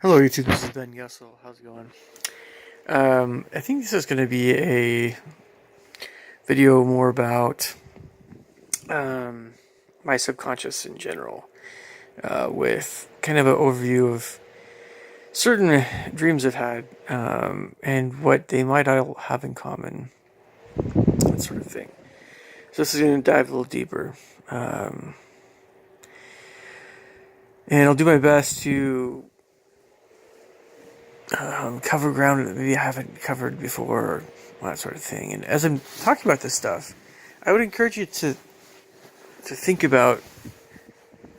Hello, YouTube. This is Ben Yessel. How's it going? I think this is going to be a video more about um, my subconscious in general, with kind of an overview of certain dreams I've had and what they might all have in common, that sort of thing. So this is going to dive a little deeper, um, and I'll do my best to cover ground that maybe I haven't covered before, that sort of thing. And as I'm talking about this stuff, I would encourage you to think about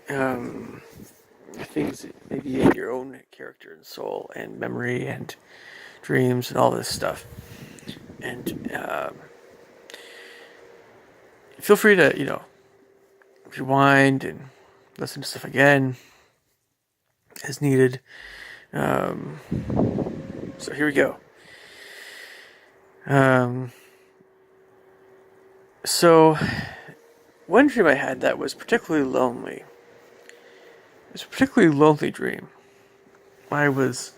things maybe in your own character and soul and memory and dreams and all this stuff. And feel free to rewind and listen to stuff again as needed. Um, so here we go. So one dream I had that was particularly lonely. It was a particularly lonely dream. I was,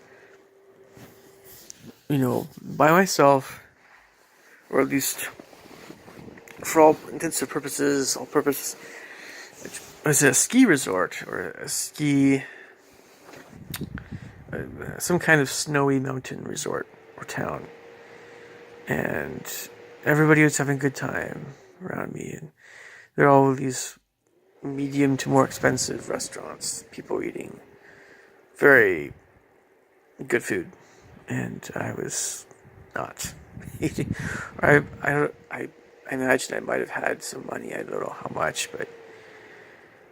by myself, or at least for all intents and purposes, it was a ski resort or some kind of snowy mountain resort or town, and everybody was having a good time around me, and there are all these medium to more expensive restaurants, people eating very good food, and I was not eating. I imagine I might have had some money. I don't know how much, but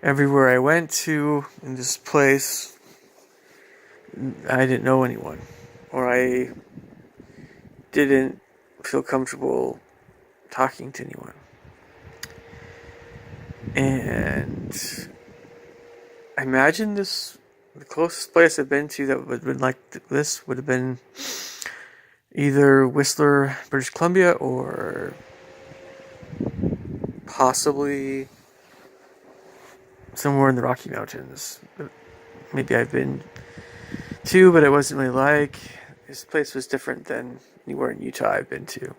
everywhere I went to in this place, I didn't know anyone, or I didn't feel comfortable talking to anyone. And I imagine the closest place I've been to that would have been like this would have been either Whistler, British Columbia, or possibly somewhere in the Rocky Mountains. Maybe I've been to, but it wasn't really like. This place was different than anywhere in Utah I've been to.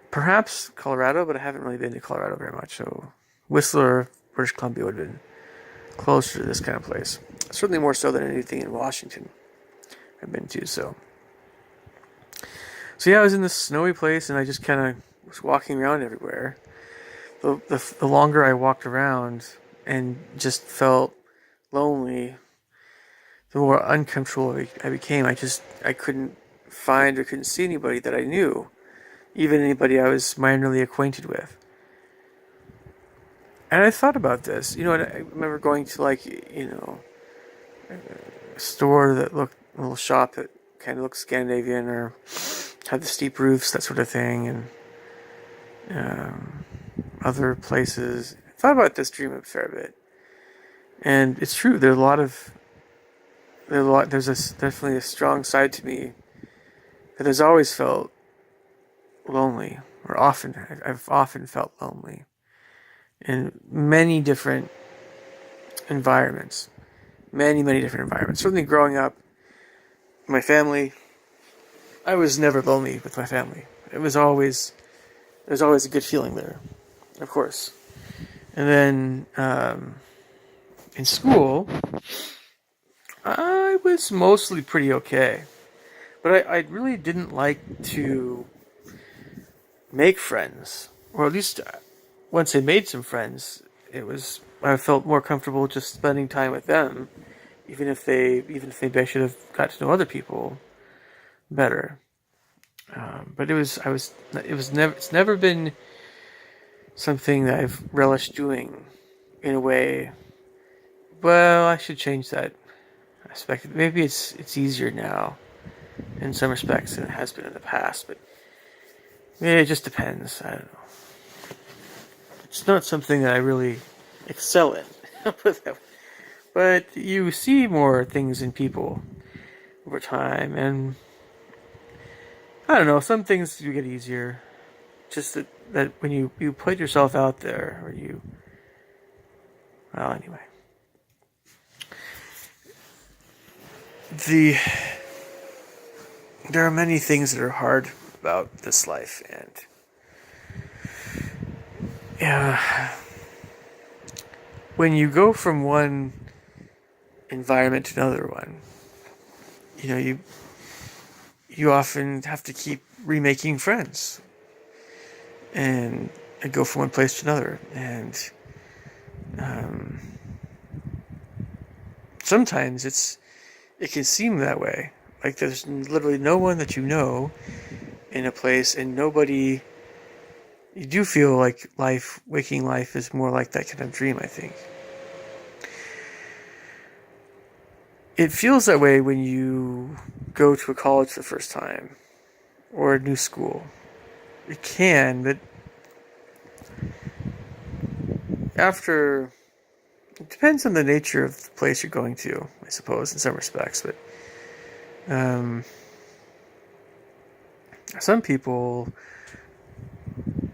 Perhaps Colorado, but I haven't really been to Colorado very much, so Whistler, British Columbia would have been closer to this kind of place. Certainly more so than anything in Washington I've been to, so yeah, I was in this snowy place, and I just kind of was walking around everywhere. The longer I walked around and just felt lonely, the more uncomfortable I became. I couldn't find or couldn't see anybody that I knew, even anybody I was minorly acquainted with. And I thought about this, and I remember going to a store that looked, a little shop that kind of looked Scandinavian or had the steep roofs, that sort of thing, and other places. I thought about this dream a fair bit, and it's true. Definitely a strong side to me that has always felt lonely, or I've often felt lonely in many different environments, many different environments. Certainly, growing up, my family, I was never lonely with my family. There's always a good feeling there, of course. And then in school, I was mostly pretty okay, but I really didn't like to make friends, or at least once I made some friends, I felt more comfortable just spending time with them, even if maybe I should have got to know other people better. But it's never been something that I've relished doing in a way. Well, I should change that aspect. Maybe it's easier now in some respects than it has been in the past, but maybe it just depends. I don't know. It's not something that I really excel in. But you see more things in people over time, and I don't know, some things do get easier. Just that when you put yourself out there, or well, anyway. the there are many things that are hard about this life, and yeah, when you go from one environment to another one, you know, you often have to keep remaking friends and go from one place to another, and um, sometimes it can seem that way. Like there's literally no one that you know in a place, and nobody. You do feel like waking life, is more like that kind of dream. I think it feels that way when you go to a college for the first time or a new school. It can, but after, it depends on the nature of the place you're going to, I suppose, in some respects. But some people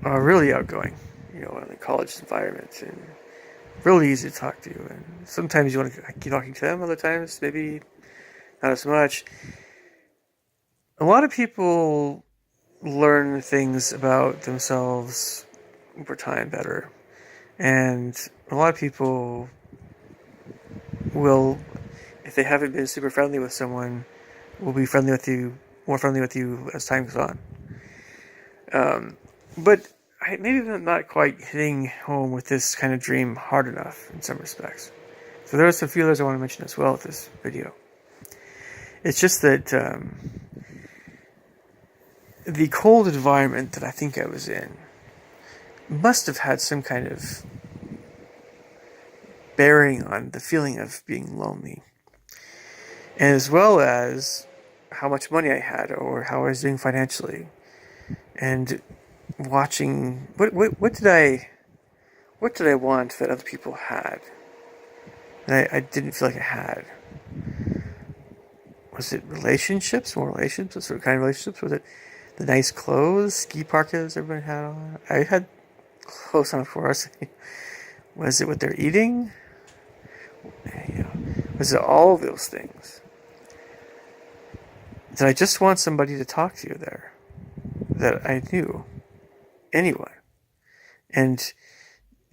are really outgoing, in a college environment, and really easy to talk to. And sometimes you want to keep talking to them, other times maybe not as much. A lot of people learn things about themselves over time better. And a lot of people will, if they haven't been super friendly with someone, will be more friendly with you as time goes on. But maybe I'm not quite hitting home with this kind of dream hard enough in some respects. So there are some feelers I want to mention as well with this video. It's just that the cold environment that I think I was in must have had some kind of bearing on the feeling of being lonely, as well as how much money I had or how I was doing financially, and watching what did I want that other people had that I didn't feel like I had. Was it relationships? More relationships? What sort of kind of relationships? Was it the nice clothes, ski parkas everybody had on? I had clothes on for us. Was it what they're eating? Was it all of those things? Did I just want somebody to talk to there that I knew? Anyone? And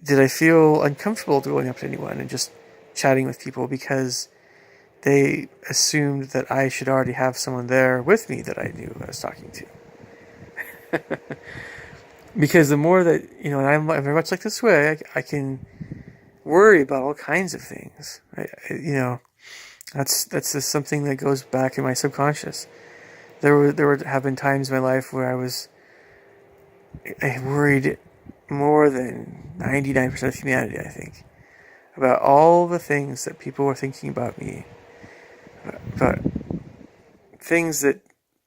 did I feel uncomfortable going up to anyone and just chatting with people because they assumed that I should already have someone there with me that I knew I was talking to? Because the more that, and I'm very much like this way, I can worry about all kinds of things. That's just something that goes back in my subconscious. There have been times in my life where I worried more than 99% of humanity, I think, about all the things that people were thinking about me, about things that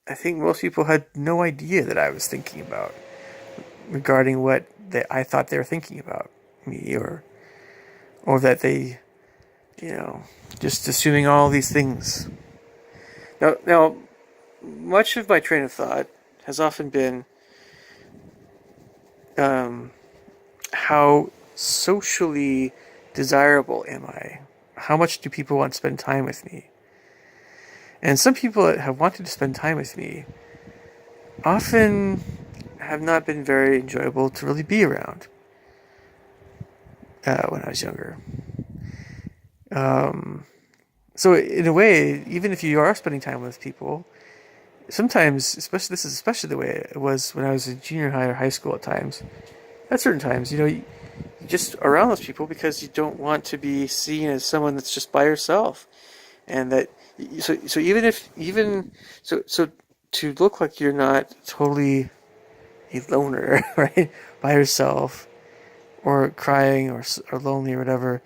I think most people had no idea that I was thinking about regarding what I thought they were thinking about me, or that they, just assuming all these things. Now, much of my train of thought has often been how socially desirable am I? How much do people want to spend time with me? And some people that have wanted to spend time with me often have not been very enjoyable to really be around when I was younger. So in a way, even if you are spending time with people, sometimes, especially the way it was when I was in junior high or high school at times, at certain times, you just around those people because you don't want to be seen as someone that's just by yourself. And that, so so to look like you're not totally a loner, right, by yourself, or crying or lonely or whatever,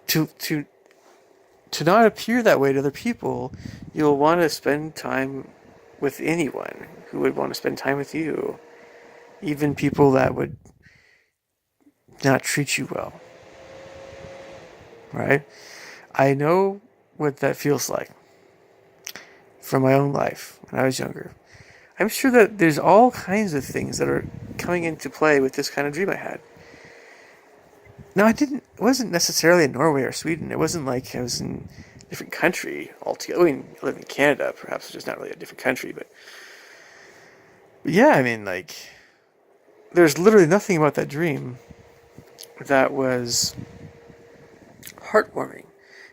to not appear that way to other people, you'll want to spend time with anyone who would want to spend time with you, even people that would not treat you well, right? I know what that feels like from my own life when I was younger. I'm sure that there's all kinds of things that are coming into play with this kind of dream I had. Now, it wasn't necessarily in Norway or Sweden. It wasn't like I was in different country altogether. I mean, I live in Canada, perhaps, which is not really a different country, but yeah, I mean, like, there's literally nothing about that dream that was heartwarming.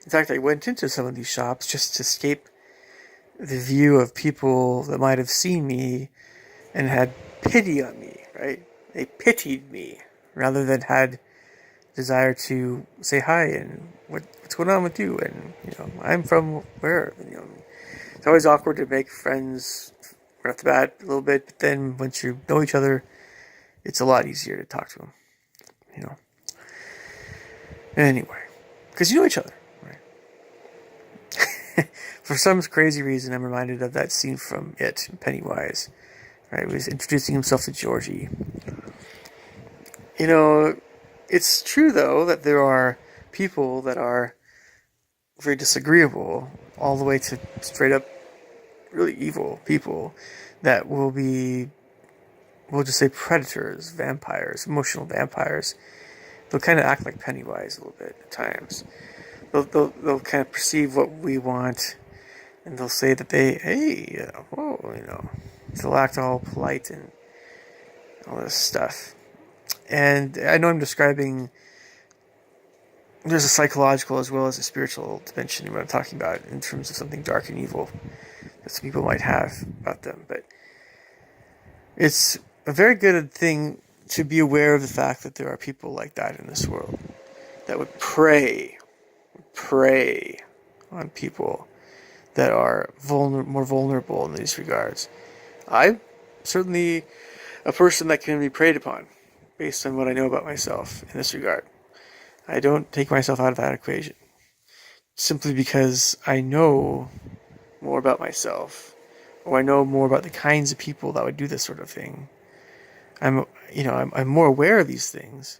In fact, I went into some of these shops just to escape the view of people that might have seen me and had pity on me, right? They pitied me rather than had desire to say hi and what's going on with you, and I'm from where, it's always awkward to make friends right off the bat a little bit, but then once you know each other, it's a lot easier to talk to them, you know. Anyway, because you know each other, right? For some crazy reason, I'm reminded of that scene from It, Pennywise, right? He was introducing himself to Georgie. It's true, though, that there are people that are very disagreeable, all the way to straight up really evil people that will be, we'll just say, predators, vampires, emotional vampires. They'll kind of act like Pennywise a little bit at times. They'll kind of perceive what we want, and they'll say that they'll act all polite and all this stuff. And I know I'm describing, there's a psychological as well as a spiritual dimension in what I'm talking about in terms of something dark and evil that some people might have about them. But it's a very good thing to be aware of the fact that there are people like that in this world that would prey on people that are more vulnerable in these regards. I'm certainly a person that can be preyed upon based on what I know about myself in this regard. I don't take myself out of that equation simply because I know more about myself, or I know more about the kinds of people that would do this sort of thing. I'm more aware of these things,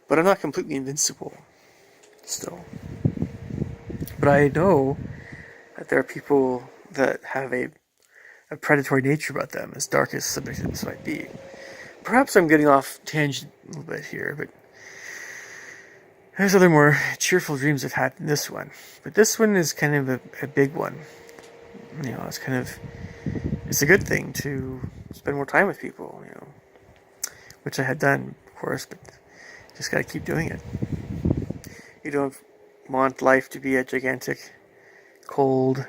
but I'm not completely invincible still. But I know that there are people that have a predatory nature about them, as dark as some of this might be. Perhaps I'm getting off tangent a little bit here, but there's other more cheerful dreams I've had than this one. But this one is kind of a big one. It's a good thing to spend more time with people, which I had done, of course, but just gotta keep doing it. You don't want life to be a gigantic, cold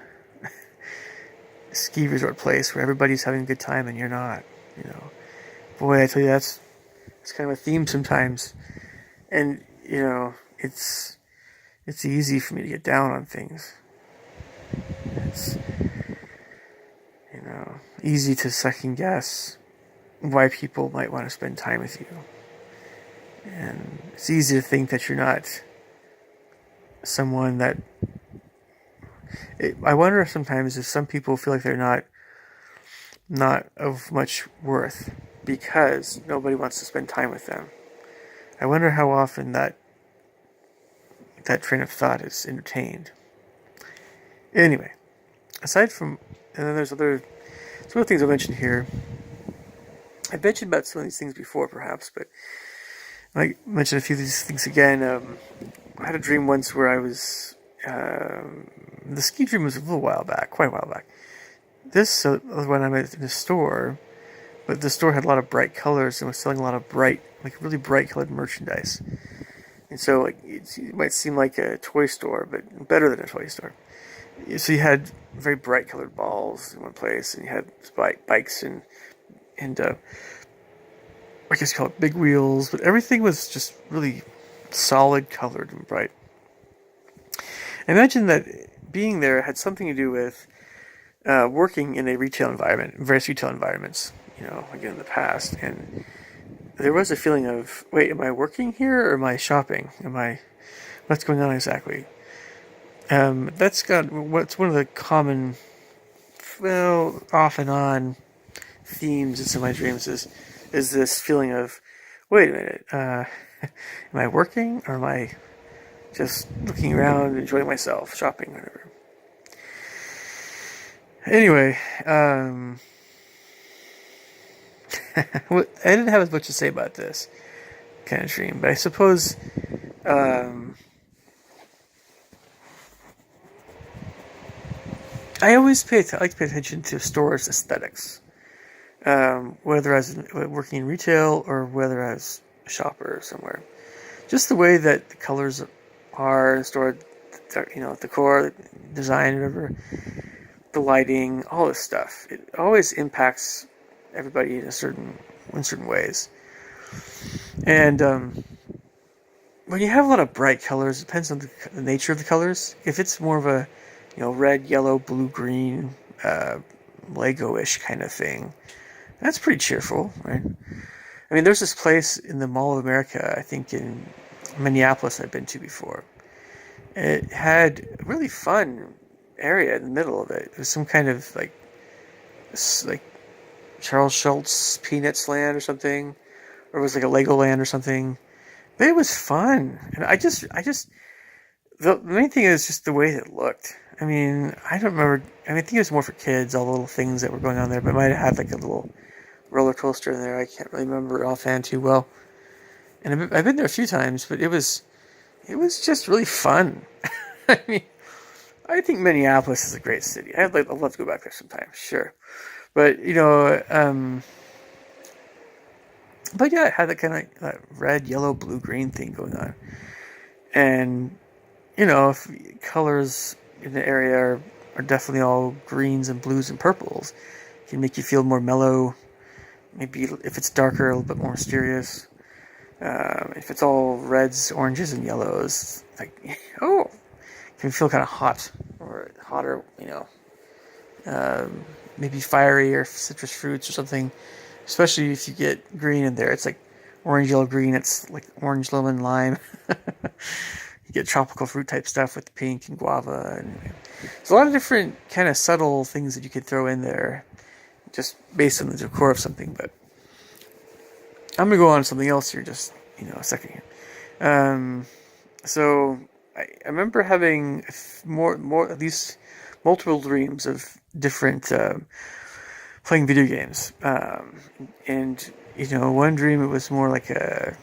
ski resort place where everybody's having a good time and you're not, Boy, I tell you, that's kind of a theme sometimes. And, it's easy for me to get down on things. It's, easy to second guess why people might want to spend time with you. And it's easy to think that you're not someone that... I wonder sometimes if some people feel like they're not of much worth because nobody wants to spend time with them. I wonder how often that train of thought is entertained. Anyway, aside from... And then there's some other things I mentioned here. I've mentioned about some of these things before, perhaps, but I mentioned a few of these things again. I had a dream once where I was... the ski dream was a little while back, quite a while back. This when I'm in a store, but the store had a lot of bright colors and was selling a lot of really bright colored merchandise. And so it might seem like a toy store, but better than a toy store. So you had very bright colored balls in one place, and you had bikes and I guess you call it big wheels, but everything was just really solid colored and bright. I imagine that being there had something to do with working in a retail environment, various retail environments, again in the past, and there was a feeling of, wait, am I working here or am I shopping? What's going on exactly? That's what's one of the common, off and on themes in my dreams is this feeling of, wait a minute, am I working or am I just looking around, enjoying myself, shopping, whatever. Anyway, I didn't have as much to say about this kind of dream, but I suppose I always like to pay attention to stores' aesthetics, whether I was working in retail or whether I was a shopper somewhere. Just the way that the colors are in store, the core design, whatever, the lighting, all this stuff. It always impacts everybody in certain ways. And when you have a lot of bright colors, it depends on the nature of the colors. If it's more of a, red, yellow, blue, green, Lego-ish kind of thing, that's pretty cheerful, right? I mean, there's this place in the Mall of America, I think in Minneapolis, I've been to before. It had a really fun area in the middle of it. It was some kind of like Charles Schultz Peanuts Land or something, or it was like a Legoland or something. But it was fun, and the main thing is just the way it looked. I mean, I don't remember. I mean, I think it was more for kids, all the little things that were going on there. But it might have had like a little roller coaster in there. I can't really remember offhand too well. And I've been there a few times, but it was just really fun. I mean, I think Minneapolis is a great city. I'd love to go back there sometime, sure. But but yeah, it had that kind of that red, yellow, blue, green thing going on, and if colors in the area are definitely all greens and blues and purples, it can make you feel more mellow. Maybe if it's darker, a little bit more mysterious. If it's all reds, oranges, and yellows, like it can feel kind of hot or hotter. Maybe fiery or citrus fruits or something. Especially if you get green in there, it's like orange, yellow, green. It's like orange, lemon, lime. You get tropical fruit type stuff with pink and guava, and there's a lot of different kind of subtle things that you could throw in there, just based on the decor of something. But I'm gonna go on to something else here, just a second here. So I remember having more at least multiple dreams of different playing video games, and one dream it was more like a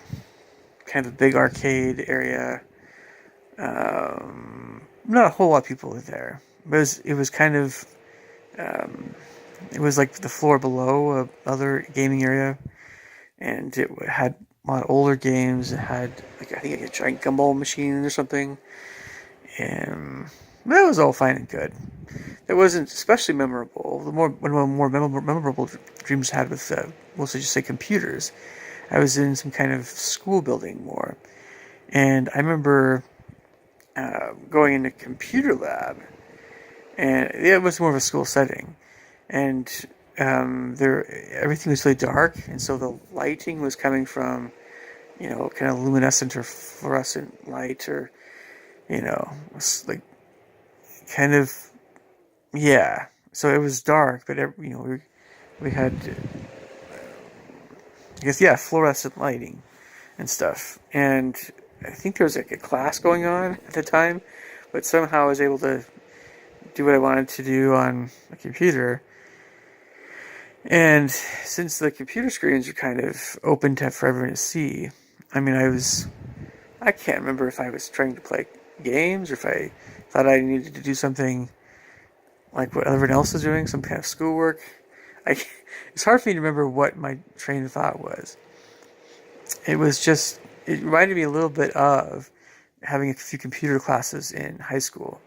kind of a big arcade area. Not a whole lot of people were there, but it was kind of it was like the floor below a other gaming area, and it had a lot of older games. It had I think a giant gumball machine or something, and that was all fine and good. It wasn't especially memorable. One of the more memorable dreams I had with, we'll just say computers. I was in some kind of school building more, and I remember going into computer lab, and it was more of a school setting, and everything was really dark, and so the lighting was coming from, kind of luminescent or fluorescent light, or like kind of, yeah. So it was dark, but we had, I guess, yeah, fluorescent lighting and stuff, and I think there was like a class going on at the time, but somehow I was able to do what I wanted to do on a computer. And since the computer screens are kind of open for everyone to see, I mean, I can't remember if I was trying to play games or if I thought I needed to do something like what everyone else was doing, some kind of schoolwork. It's hard for me to remember what my train of thought was. It reminded me a little bit of having a few computer classes in high school,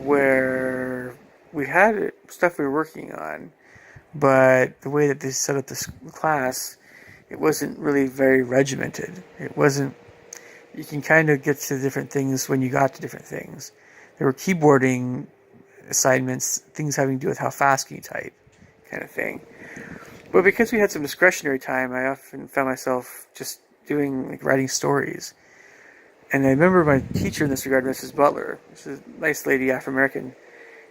where we had stuff we were working on, but the way that they set up this class, it wasn't really very regimented. It wasn't, you can kind of get to different things when you got to different things. There were keyboarding assignments, things having to do with how fast can you type, kind of thing. But because we had some discretionary time, I often found myself just doing, writing stories. And I remember my teacher in this regard, Mrs. Butler. She's a nice lady, Afro-American,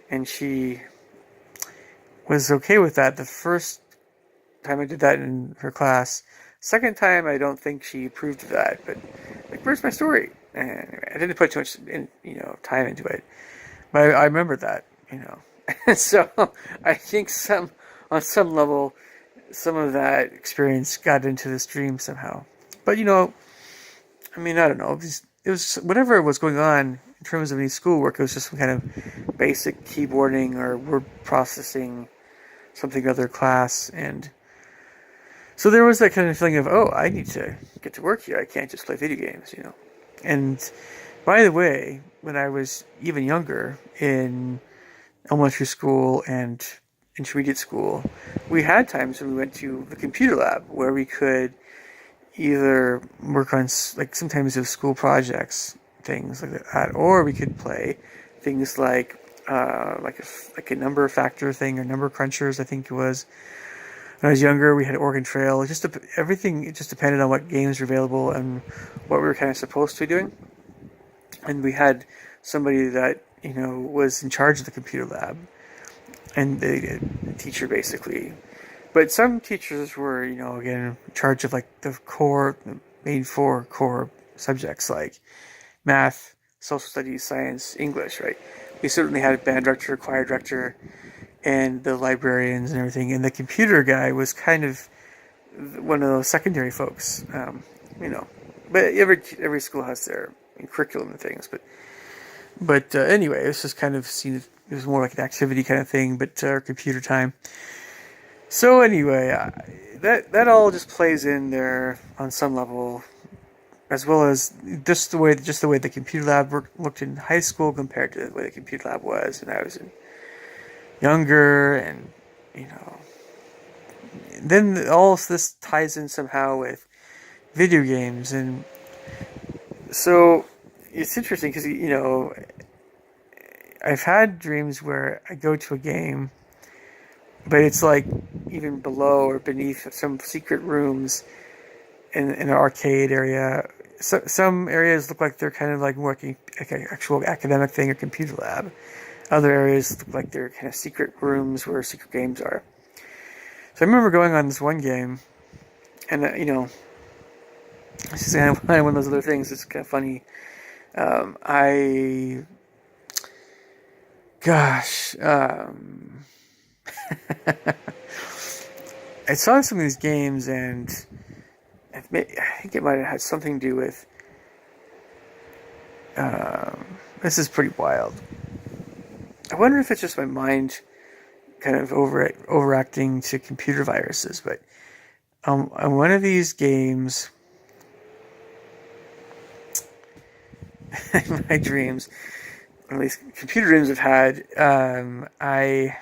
and she was okay with that the first time I did that in her class. Second time, I don't think she approved of that, but where's my story? And anyway, I didn't put too much time into it, but I remember that, So I think on some level, some of that experience got into this dream somehow. But I mean, I don't know. It was whatever was going on in terms of any schoolwork. It was just some kind of basic keyboarding or word processing, something other class. And so there was that kind of feeling of, oh, I need to get to work here. I can't just play video games. And by the way, when I was even younger in elementary school and intermediate school, we had times when we went to the computer lab where we could either work on, like, sometimes of school projects, things like that, or we could play things like a number factor thing, or number crunchers, I think it was. When I was younger, we had Oregon Trail. Everything just depended on what games were available and what we were kind of supposed to be doing. And we had somebody that was in charge of the computer lab, and the teacher basically. But some teachers were, again, in charge of like the main four core subjects like math, social studies, science, English, right? We certainly had a band director, choir director, and the librarians and everything. And the computer guy was kind of one of those secondary folks, But every school has their curriculum and things. But anyway, it was just kind of seen. It was more like an activity kind of thing, but computer time. So anyway, that all just plays in there on some level, as well as just the way the computer lab looked in high school compared to the way the computer lab was when I was younger, and then all this ties in somehow with video games. And so it's interesting because I've had dreams where I go to a game, but it's like even below or beneath some secret rooms in an arcade area. So, some areas look like they're kind of like working like an actual academic thing or computer lab. Other areas look like they're kind of secret rooms where secret games are. So I remember going on this one game, and this is kind of one of those other things. It's kind of funny. I saw some of these games, and I think it might have had something to do with. This is pretty wild. I wonder if it's just my mind kind of overacting to computer viruses, but on one of these games, in my dreams, one of these computer dreams I've had, I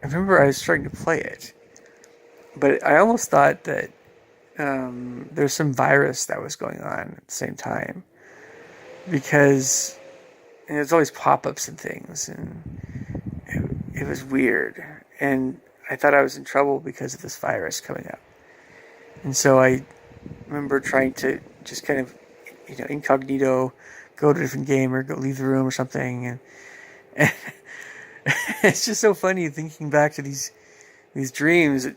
remember I was starting to play it, but I almost thought that there's some virus that was going on at the same time, because there's always pop-ups and things, and it was weird, and I thought I was in trouble because of this virus coming up. And so I remember trying to just kind of, incognito, go to a different game or go leave the room or something, and it's just so funny thinking back to these dreams.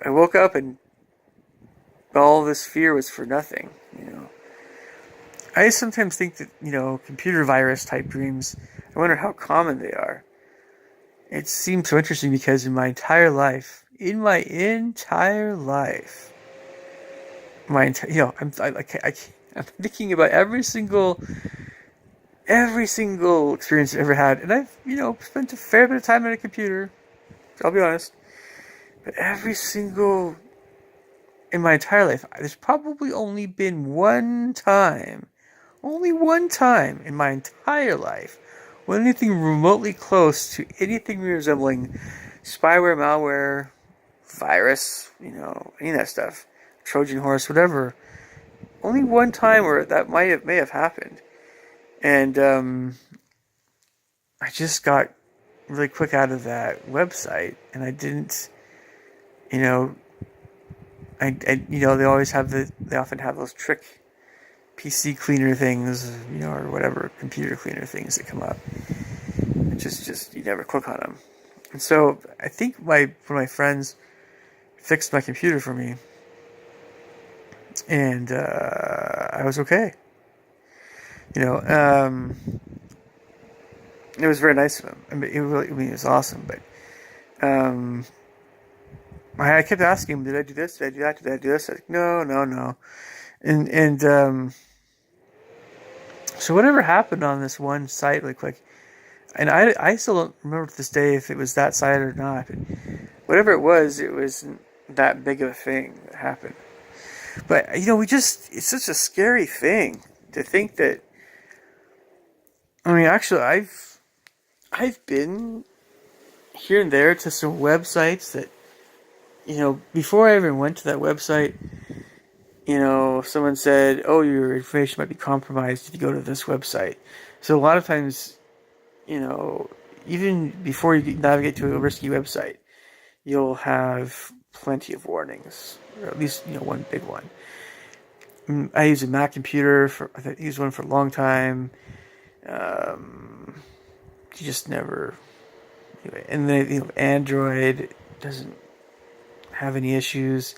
I woke up and all this fear was for nothing. I sometimes think that computer virus type dreams, I wonder how common they are. It seems so interesting because in my entire life, I'm thinking about every single experience I've ever had, and I've spent a fair bit of time on a computer. I'll be honest, but in my entire life, there's probably only been one time in my entire life when anything remotely close to anything resembling spyware, malware, virus, any of that stuff, Trojan horse, whatever. Only one time where that may have happened, and I just got really quick out of that website, and I didn't, they often have those trick PC cleaner things, or whatever, computer cleaner things that come up. It just you never click on them. And so I think one of my friends fixed my computer for me, and I was okay. It was very nice of him. It was awesome. But I kept asking him, "Did I do this? Did I do that? Did I do this?" I was like, no. And So whatever happened on this one site, and I still don't remember to this day if it was that site or not. But whatever it wasn't that big of a thing that happened. But it's such a scary thing to think that. I mean, actually, I've been here and there to some websites that, before I even went to that website, someone said, "Oh, your information might be compromised if you go to this website." So a lot of times, you know, even before you navigate to a risky website, you'll have plenty of warnings, or at least one big one. I use a Mac computer I used one for a long time. You just never. Anyway, and then Android doesn't have any issues.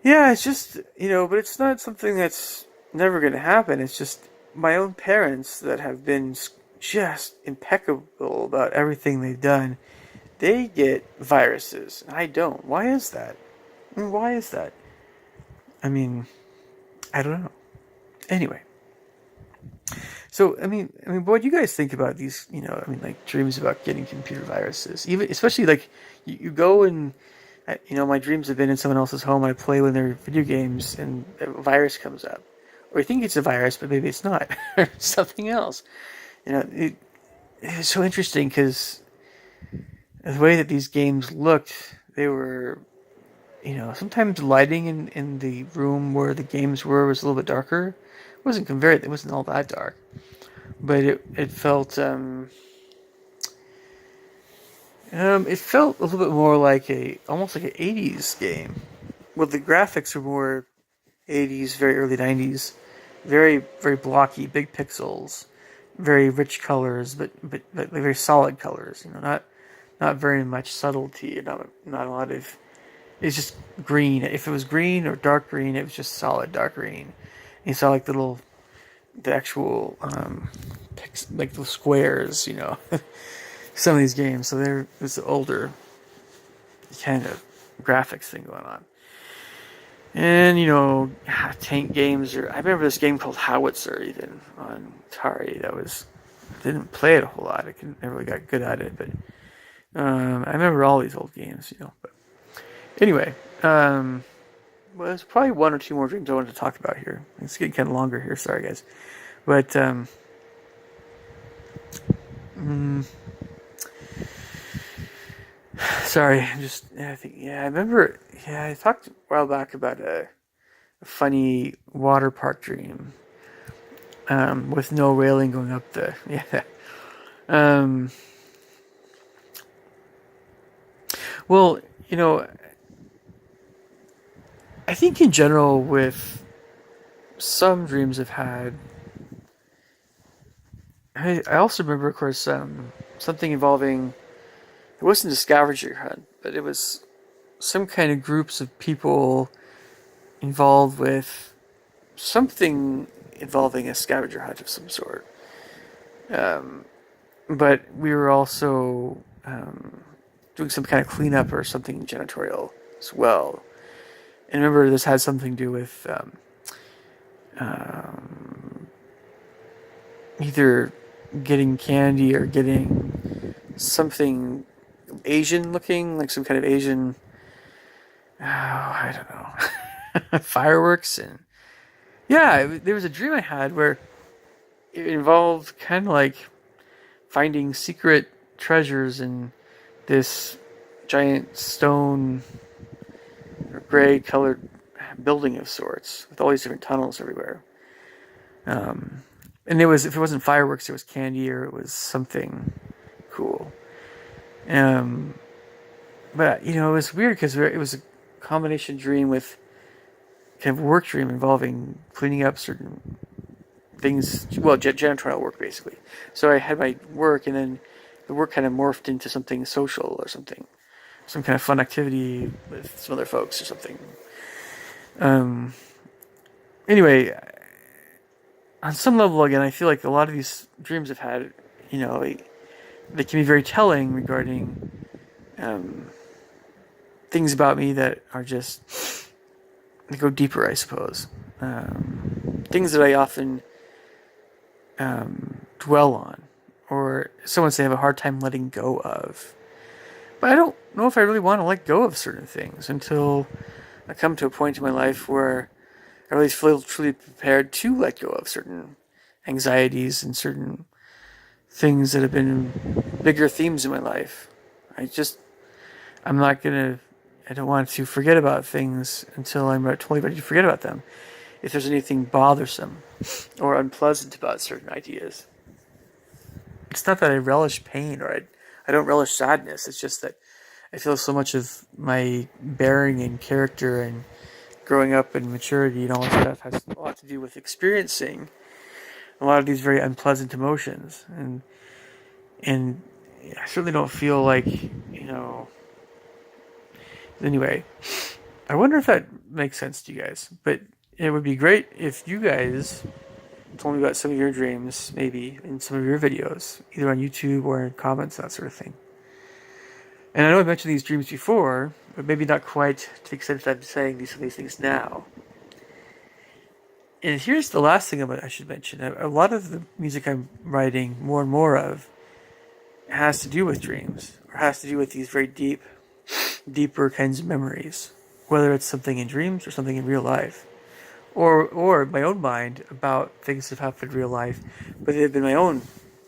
Yeah, it's just but it's not something that's never going to happen. It's just my own parents that have been just impeccable about everything they've done. They get viruses, and I don't. Why is that? Why is that? I mean, I don't know. Anyway, so what do you guys think about these? Like dreams about getting computer viruses, even especially like you go and my dreams have been in someone else's home. I play with their video games, and a virus comes up, or I think it's a virus, but maybe it's not, or something else. It's so interesting because the way that these games looked, they were, sometimes lighting in the room where the games were was a little bit darker. It wasn't all that dark, but it felt it felt a little bit more like almost like an '80s game. Well, the graphics were more '80s, very early '90s, very very blocky, big pixels, very rich colors, but very solid colors. Not very much subtlety, not a lot of. It's just green. If it was green or dark green, it was just solid dark green. And you saw like the actual like the squares, some of these games. So there was the older kind of graphics thing going on. And tank games. I remember this game called Howitzer even on Atari. Didn't play it a whole lot. Never really got good at it, but I remember all these old games. But anyway, well, there's probably one or two more dreams I wanted to talk about here. It's getting kind of longer here. Sorry, guys, but sorry. I remember. Yeah, I talked a while back about a funny water park dream with no railing going up the yeah. Well, I think in general with some dreams I've had, I also remember, of course, something involving, it wasn't a scavenger hunt, but it was some kind of groups of people involved with something involving a scavenger hunt of some sort. But we were also doing some kind of cleanup or something janitorial as well. And remember, this had something to do with either getting candy or getting something Asian looking, like some kind of Asian, I don't know, fireworks. And yeah, there was a dream I had where it involved kind of like finding secret treasures in this giant stone or gray colored building of sorts with all these different tunnels everywhere. And if it wasn't fireworks, it was candy or it was something cool. But it was weird because it was a combination dream with kind of work dream involving cleaning up certain things. Well, janitorial work basically. So I had my work, and then the work kind of morphed into something social or something, some kind of fun activity with some other folks or something. Anyway, on some level, again, I feel like a lot of these dreams I've had, they can be very telling regarding things about me that are just, they go deeper, I suppose. Things that I often dwell on, or someone say I have a hard time letting go of. But I don't know if I really want to let go of certain things until I come to a point in my life where I really feel truly prepared to let go of certain anxieties and certain things that have been bigger themes in my life. I'm not gonna, I don't want to forget about things until I'm totally ready to forget about them. If there's anything bothersome or unpleasant about certain ideas. It's not that I relish pain or I don't relish sadness. It's just that I feel so much of my bearing and character and growing up and maturity and all that stuff has a lot to do with experiencing a lot of these very unpleasant emotions. And I certainly don't feel like, anyway, I wonder if that makes sense to you guys. But it would be great if you guys told me about some of your dreams, maybe in some of your videos, either on YouTube or in comments, that sort of thing. And I know I mentioned these dreams before, but maybe not quite to the extent that I'm saying some of these things now. And here's the last thing I should mention. A lot of the music I'm writing more and more of has to do with dreams, or has to do with these very deeper kinds of memories, whether it's something in dreams or something in real life. Or my own mind about things that have happened in real life, but they've been my own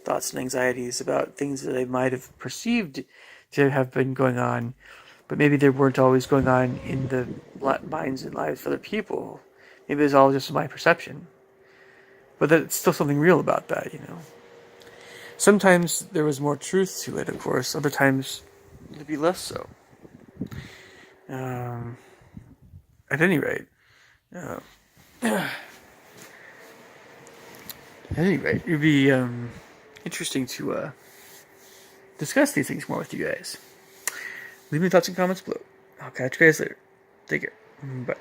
thoughts and anxieties about things that I might have perceived to have been going on, but maybe they weren't always going on in the minds and lives of other people. Maybe it's all just my perception. But there's still something real about that, Sometimes there was more truth to it, of course. Other times it'd be less so. At any rate, it'd be interesting to discuss these things more with you guys. Leave me thoughts and comments below. I'll catch you guys later. Take care. Bye.